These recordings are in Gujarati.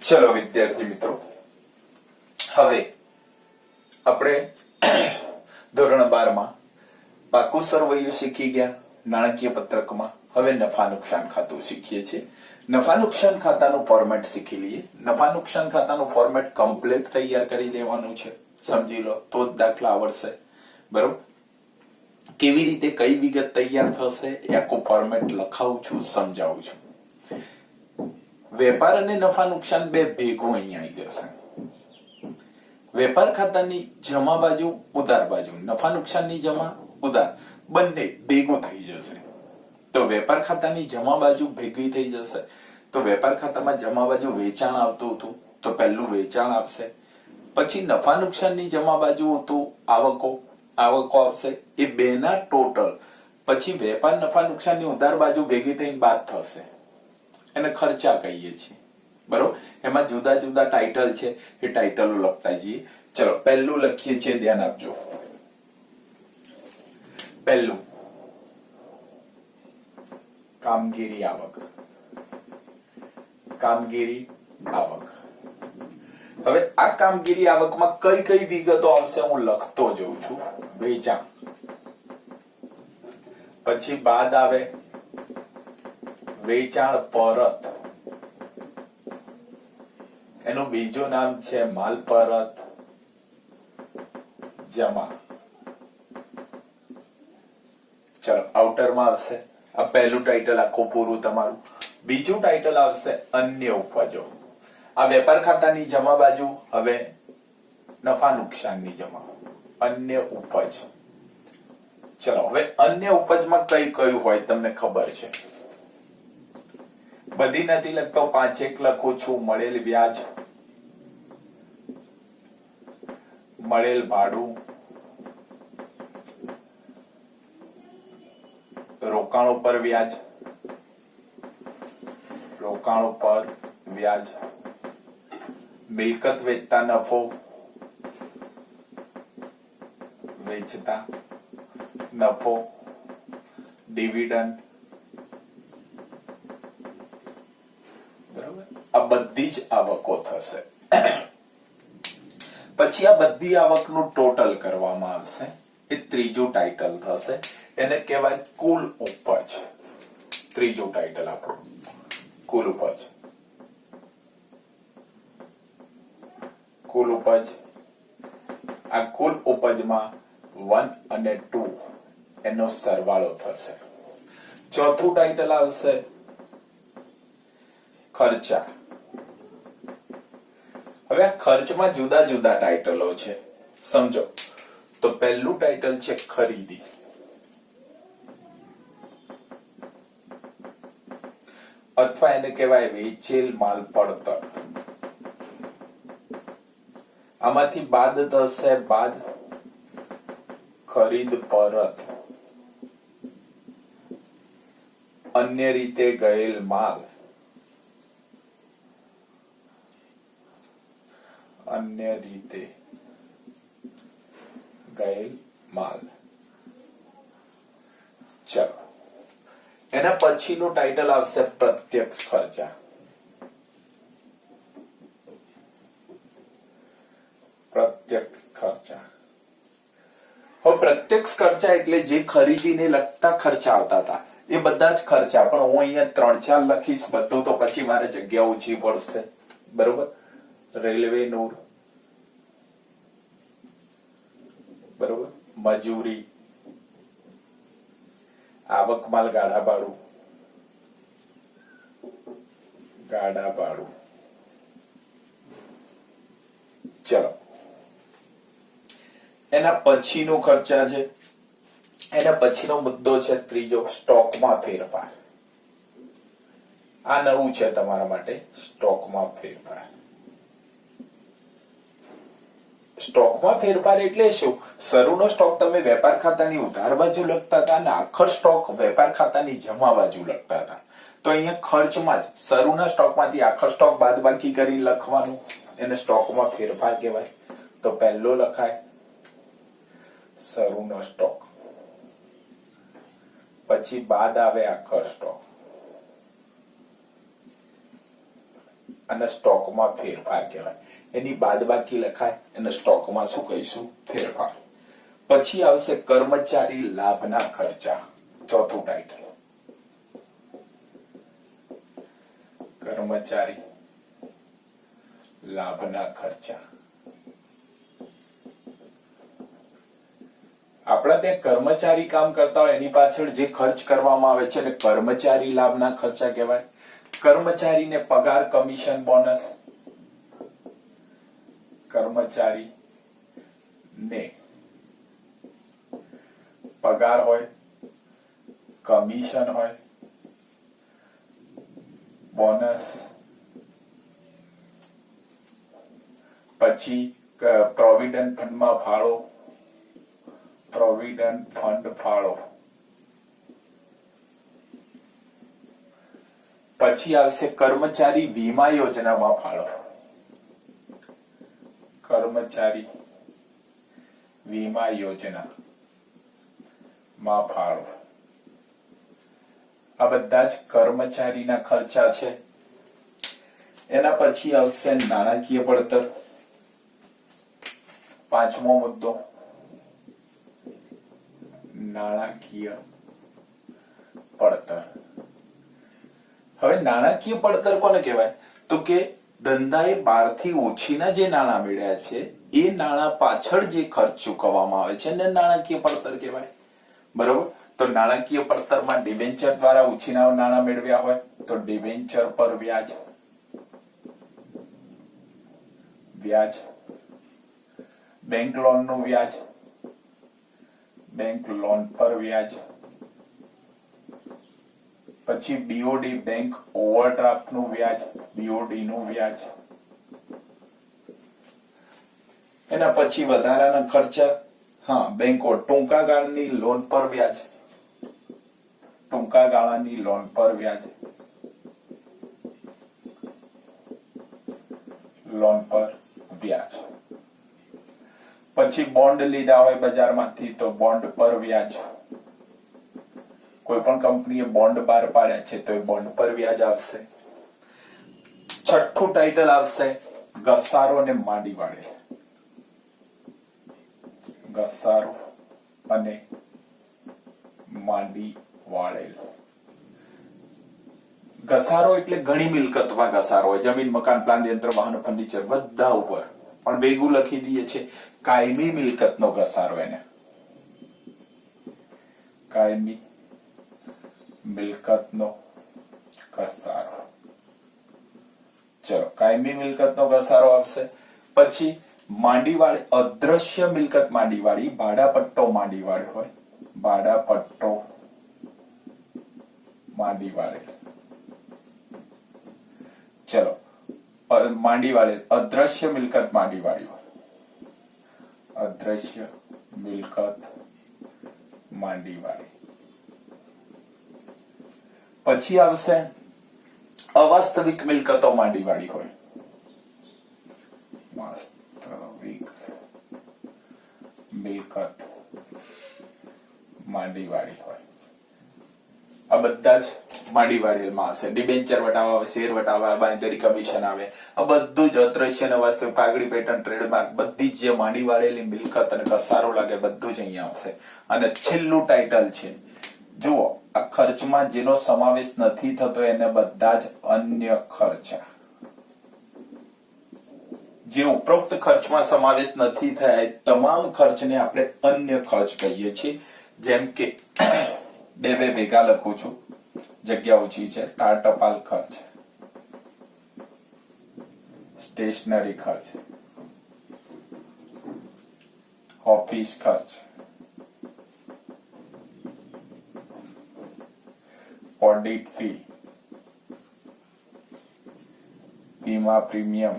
ચલો વિદ્યાર્થી મિત્રો, હવે આપણે ધોરણ 12 માં પાકું સરવૈયું શીખી ગયા. નાણાકીય પત્રકમાં હવે નફા નુકસાન ખાતું શીખીએ છીએ. નફા નુકસાન ખાતાનું ફોર્મેટ શીખી લઈએ. નફા નુકસાન ખાતાનું ફોર્મેટ કમ્પ્લીટ તૈયાર કરી દેવાનું છે. સમજી લો તો જ દાખલા આવડશે. બરોબર? કેવી રીતે કઈ વિગત તૈયાર થશે એ આખું ફોર્મેટ લખાવું છું, સમજાવું છું. વેપાર અને નફા નુકસાન બે ભેગું અહીંયા આવી જશે. વેપાર ખાતાની જમા બાજુ, ઉધાર બાજુ, નફા નુકસાનની જમા, ઉધાર બંને ભેગું થઈ જશે. તો વેપાર ખાતાની જમા બાજુ ભેગી થઈ જશે. તો વેપાર ખાતામાં જમા બાજુ વેચાણ આવતું હતું તો પહેલું વેચાણ આવશે. પછી નફા નુકસાનની જમા બાજુ હતું આવકો આવશે. એ બેના ટોટલ પછી વેપાર નફા નુકસાનની ઉધાર બાજુ ભેગી થઈને બાદ થશે. એને ખર્ચા કહીએ છીએ. બરોબર? એમાં જુદા જુદા ટાઇટલ છે, એ ટાઇટલો લખતા જઈએ. ચલો પહેલું લખીએ છીએ, ધ્યાન આપજો. પહેલું કામગીરી આવક. કામગીરી આવક. હવે આ કામગીરી આવકમાં કઈ કઈ વિગતો આવશે હું લખતો જઉં છું. વેચાણ, પછી બાદ આવે વેચાણ પરત, એનું બીજું નામ છે માલ પરત જમા. ચલો આઉટરમાં આવશે આ પહેલું ટાઇટલ આખું પૂરું તમારું. બીજું ટાઇટલ આવશે અન્ય ઉપજો. આ વેપાર ખાતાની જમા બાજુ, હવે નફા નુકસાનની જમા, અન્ય ઉપજ. ચલો હવે અન્ય ઉપજમાં કઈ કયું હોય તમને ખબર છે? બધી નથી લખતો, 5-1 લખું છું. મળેલ વ્યાજ, મળેલ ભાડું, રોકાણ ઉપર વ્યાજ, રોકાણ ઉપર વ્યાજ, મિલકત વેચતા નફો, વેચતા નફો, ડિવિડન્ડ. આ બધી જ આવકો થશે. પછી આ બધી આવકનું ટોટલ કરવામાં આવશે. એ ત્રીજું ટાઇટલ થશે. એને કહેવાય કુલ ઉપજ. ત્રીજું ટાઇટલ આપણું કુલ ઉપજ. કુલ ઉપજ. આ કુલ ઉપજમાં 1 અને 2 એનો સરવાળો થશે. ચોથું ટાઇટલ આવશે ખર્ચા. હવે આ ખર્ચમાં જુદા જુદા ટાઇટલો છે, સમજો. તો પહેલું ટાઇટલ છે ખરીદી. અથવા એને કહેવાય વેચેલ માલ પડતર. આમાંથી બાદ થશે બાદ ખરીદ પરત, અન્ય રીતે ગયેલ માલ, અન્ય રીતે ગયેલ માલ. ચલો એના પછીનું ટાઇટલ આવશે પ્રત્યક્ષ ખર્ચા. પ્રત્યક્ષ ખર્ચા. હવે પ્રત્યક્ષ ખર્ચા એટલે જે ખરીદીને લગતા ખર્ચા આવતા હતા એ બધા જ ખર્ચા. પણ હું અહીંયા 3-4 લખીશ બધું, તો પછી મારે જગ્યા ઓછી પડશે. બરોબર? રેલવે નું, બરોબર, મજૂરી, આવક માલ ગાડા ભાડું, ગાડા ભાડું. ચલો એના પછીનો ખર્ચા છે. એના પછીનો મુદ્દો છે ત્રીજો, સ્ટોકમાં ફેરફાર. આ નવું છે તમારા માટે, સ્ટોકમાં ફેરફાર. સ્ટોકમાં ફેરફાર એટલે શું? શરૂનો સ્ટોક તમે વેપાર ખાતાની ઉધાર બાજુ લખતા હતા અને આખર સ્ટોક વેપાર ખાતાની જમા બાજુ લખતા હતા. તો અહીંયા ખર્ચમાં જ શરૂના સ્ટોકમાંથી આખર સ્ટોક બાદબાકી કરી લખવાનું. એને સ્ટોકમાં ફેરફાર કહેવાય. તો પહેલો લખાય શરૂનો સ્ટોક, પછી બાદ આવે આખર સ્ટોક, અને સ્ટોકમાં ફેરફાર કહેવાય. એની બાદબાકી લખાય અને સ્ટોકમાં શું કહીશું? ફેરફાર. પછી આવશે કર્મચારી લાભના ખર્ચા, ચોથું ટાઇટલ. કર્મચારી લાભના ખર્ચા. આપણા ત્યાં કર્મચારી કામ કરતા હોય એની પાછળ જે ખર્ચ કરવામાં આવે છે એને કર્મચારી લાભના ખર્ચા કહેવાય. કર્મચારીને પગાર, કમિશન, બોનસ. કર્મચારી ને પગાર હોય, કમિશન હોય, બોનસ, પછી પ્રોવિડન્ટ ફંડમાં ફાળો, પ્રોવિડન્ટ ફંડ ફાળો. પછી આવશે કર્મચારી વીમા યોજનામાં ફાળો. કર્મચારી વીમા યોજના માં ફાળો. આ બધા જ કર્મચારીના ખર્ચા છે. એના પછી આવશે નાણાકીય પડતર, પાંચમો મુદ્દો. નાણાકીય પડતર. હવે નાણાકીય પડતર કોને કહેવાય? તો કે ધંધાએ બહારથી ઓછીના જે નાણાં મેળવ્યા છે એ નાણાં પાછળ જે ખર્ચ ચૂકવવામાં આવે છે એને નાણાકીય પડતર કહેવાય. બરોબર? તો નાણાકીય પડતરમાં ડિબેન્ચર દ્વારા ઉછીના નાણાં મેળવ્યા હોય તો ડિબેન્ચર પર વ્યાજ, વ્યાજ. બેંક લોનનું વ્યાજ, બેંક લોન પર વ્યાજ. પછી બીઓડી બેંક ઓવરડ્રાફ્ટ નું વ્યાજ, બીઓડી નું વ્યાજ. એના પછી વધારાના ખર્ચા, હા, બેંકો ટૂંકા ગાળાની લોન પર વ્યાજ, ટૂંકા ગાળાની લોન પર વ્યાજ, લોન પર વ્યાજ. પછી બોન્ડ લીધા હોય બજારમાંથી તો બોન્ડ પર વ્યાજ. કોઈ પણ કંપનીએ બોન્ડ બહાર પાડ્યા છે તો એ બોન્ડ પર વ્યાજ આવશે. છઠ્ઠું ટાઇટલ આવશે ઘસારો અને માંડી વાળેલ. ઘસારો અને માંડી વાળેલ. ઘસારો એટલે ઘણી મિલકતમાં ઘસારો હોય. જમીન, મકાન, પ્લાન્ટ, યંત્ર, વાહન, ફર્નિચર બધા ઉપર. પણ ભેગું લખી દઈએ છે કાયમી મિલકતનો ઘસારો. એને કાયમી મિલકતનો ઘસારો. ચલો, કાયમી મિલકતનો ઘસારો આવશે. પછી માંડીવાળી, અદ્રશ્ય મિલકત માંડીવાળી, ભાડાપટ્ટો માંડીવાળી હોય, ભાડાપટ્ટો માંડીવાળી. ચલો, માંડીવાળી, અદ્રશ્ય મિલકત માંડીવાળી હોય, અદ્રશ્ય મિલકત માંડીવાળી. પછી આવશે અવાસ્તવિક મિલકતો માંડીવાળી હોય, વાસ્તવિક મિલકત માંડીવાળી હોય. આ બધા જ માંડીવાળીમાં આવશે. ડિબેન્ચર વટાવા આવે, શેર વટાવા, બાંયધરી, કમિશન આવે. આ બધું જ અદ્રશ્ય અને વાસ્તવિક, પાઘડી, પેટર્ન, ટ્રેડમાર્ક, બધી જ જે માંડીવાળેલી મિલકત અને ઘસારો લાગે બધું જ અહીંયા આવશે. અને છેલ્લું ટાઇટલ છે, જુઓ, આ ખર્ચમાં જેનો સમાવેશ નથી થતો એને બધા જ અન્ય ખર્ચા. જે ઉપરોક્ત ખર્ચમાં સમાવેશ નથી થયા તમામ ખર્ચને આપણે અન્ય ખર્ચ કહીએ છીએ. જેમ કે બે ભેગા લખું છું, જગ્યા ઓછી છે. તાર ટપાલ ખર્ચ, સ્ટેશનરી ખર્ચ, ઓફિસ ખર્ચ, ઓડિટ ફી, વીમા પ્રીમિયમ,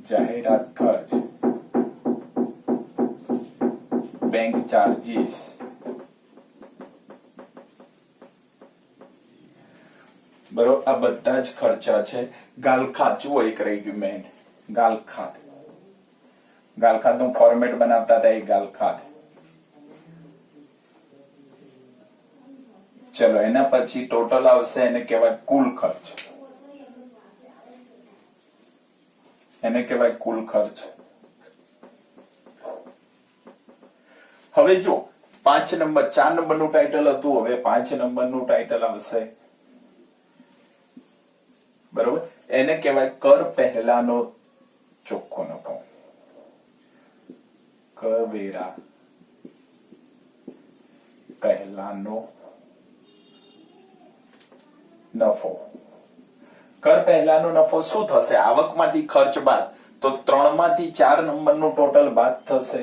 જાહેરાત ખર્ચ, બેંક ચાર્જીસ, બરોબર. આ બધા જ ખર્ચા છે. ગાલખાત જુઓ, એક રહી ગયું મેન, ગાલખાત. ગાલખાત નું ફોર્મેટ બનાવતા હતા એ ગાલખાત. ચલો, ચલો એના પછી ટોટલ આવશે, એને કહેવાય કુલ ખર્ચ. એને કહેવાય કુલ ખર્ચ. હવે જો 4 નંબરનું ટાઇટલ હતું, હવે 5 નંબરનું ટાઇટલ આવશે. બરોબર, એને કહેવાય કર પહેલાનો ચોખ્ખો નફો. કરવેરા પહેલાનો નફો. કર પહેલાનો નફો શું થશે? આવકમાંથી ખર્ચ બાદ. તો 3 માંથી 4 નંબરનું ટોટલ બાદ થશે.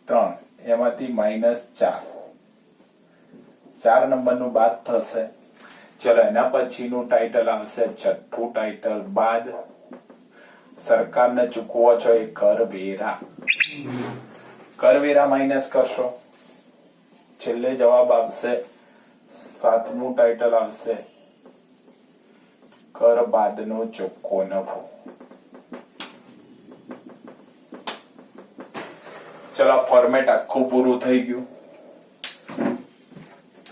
3 એમાંથી -4, 4 નંબરનું બાદ થશે. ચલો એના પછીનું ટાઇટલ આવશે છઠ્ઠું ટાઇટલ, બાદ સરકારને ચૂકવો છો એ કરવેરા. કરવેરા માઇનસ કરશો, છેલ્લે જવાબ આવશે 7મું ટાઇટલ આવશે કર બાદનો ચોખ્ખો નફો. ચલો ફોર્મેટ આખું પૂરું થઈ ગયું.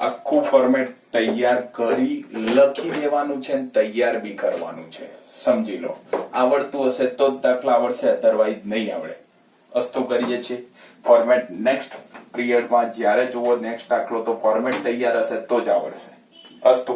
આખું ફોર્મેટ તૈયાર કરી લખી દેવાનું છે, તૈયાર બી કરવાનું છે. સમજી લો, આવડતું હશે તો જ દાખલા આવડશે, અધરવાઇઝ નહીં આવડે. અસ્તો કરીએ છીએ ફોર્મેટ. નેક્સ્ટ પીરિયડમાં જ્યારે જુઓ નેક્સ્ટ દાખલો તો ફોર્મેટ તૈયાર હશે તો જ આવડશે. અસ્તુ.